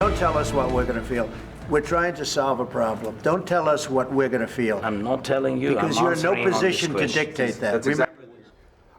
Don't tell us what we're going to feel. We're trying to solve a problem. Don't tell us what we're going to feel. I'm not telling you. Because you're in no position to dictate that.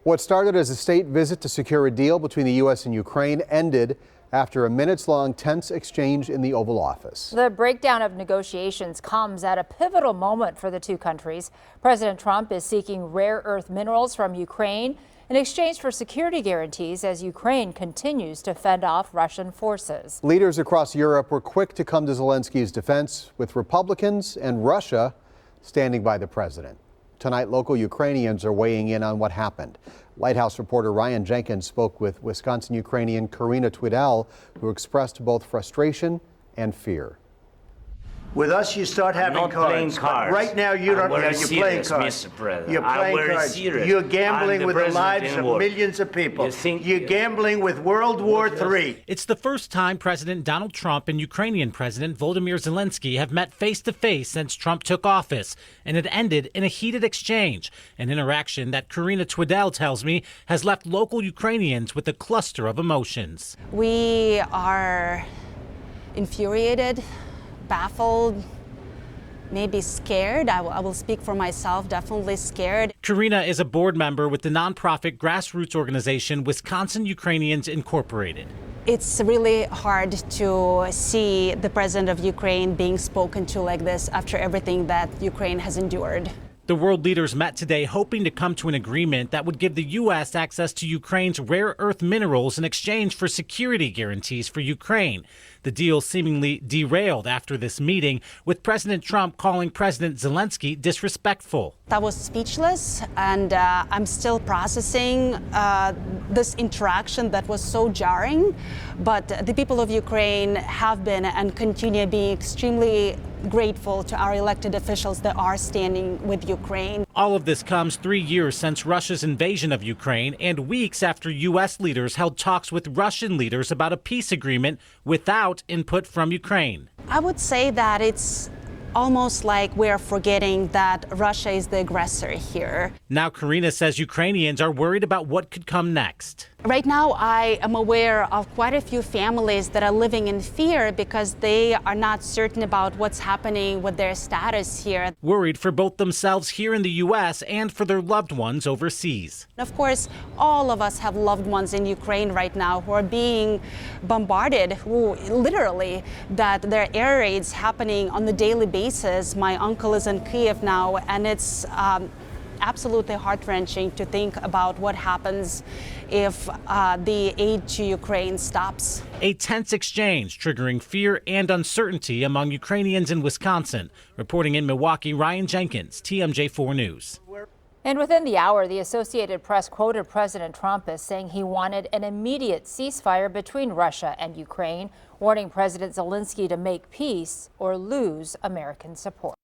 What started as a state visit to secure a deal between the U.S. and Ukraine ended after a minutes-long tense exchange in the Oval Office. The breakdown of negotiations comes at a pivotal moment for the two countries. President Trump is seeking rare earth minerals from Ukraine in exchange for security guarantees as Ukraine continues to fend off Russian forces. Leaders across Europe were quick to come to Zelensky's defense, with Republicans and Russia standing by the president. Tonight, local Ukrainians are weighing in on what happened. White House reporter Ryan Jenkins spoke with Wisconsin Ukrainian Karina Tweedell, who expressed both frustration and fear. With us, you start having cards. Right now, you don't. You're playing cards. You're playing cards. You're gambling with the lives of millions of people. You're gambling with World War III. It's the first time President Donald Trump and Ukrainian President Volodymyr Zelensky have met face-to-face since Trump took office, and it ended in a heated exchange, an interaction that Karina Tweedell tells me has left local Ukrainians with a cluster of emotions. We are infuriated, baffled, maybe scared. I will speak for myself, definitely scared. Karina is a board member with the nonprofit grassroots organization Wisconsin Ukrainians Inc. It's really hard to see the president of Ukraine being spoken to like this after everything that Ukraine has endured. The world leaders met today hoping to come to an agreement that would give the U.S. access to Ukraine's rare earth minerals in exchange for security guarantees for Ukraine. The deal seemingly derailed after this meeting, with President Trump calling President Zelensky disrespectful. I was speechless, and I'm still processing this interaction that was so jarring. But the people of Ukraine have been and continue being extremely grateful to our elected officials that are standing with Ukraine. All of this comes 3 years since Russia's invasion of Ukraine and weeks after U.S. leaders held talks with Russian leaders about a peace agreement without input from Ukraine. I would say that it's almost like we're forgetting that Russia is the aggressor here. Now Karina says Ukrainians are worried about what could come next. Right now, I am aware of quite a few families that are living in fear because they are not certain about what's happening with their status here. Worried for both themselves here in the U.S. and for their loved ones overseas. Of course, all of us have loved ones in Ukraine right now who are being bombarded, who literally, that there are air raids happening on the daily basis. My uncle is in Kyiv now, and it's absolutely heart-wrenching to think about what happens if the aid to Ukraine stops. A tense exchange triggering fear and uncertainty among Ukrainians in Wisconsin. Reporting in Milwaukee, Ryan Jenkins, TMJ4 News. And within the hour, the Associated Press quoted President Trump as saying he wanted an immediate ceasefire between Russia and Ukraine, warning President Zelensky to make peace or lose American support.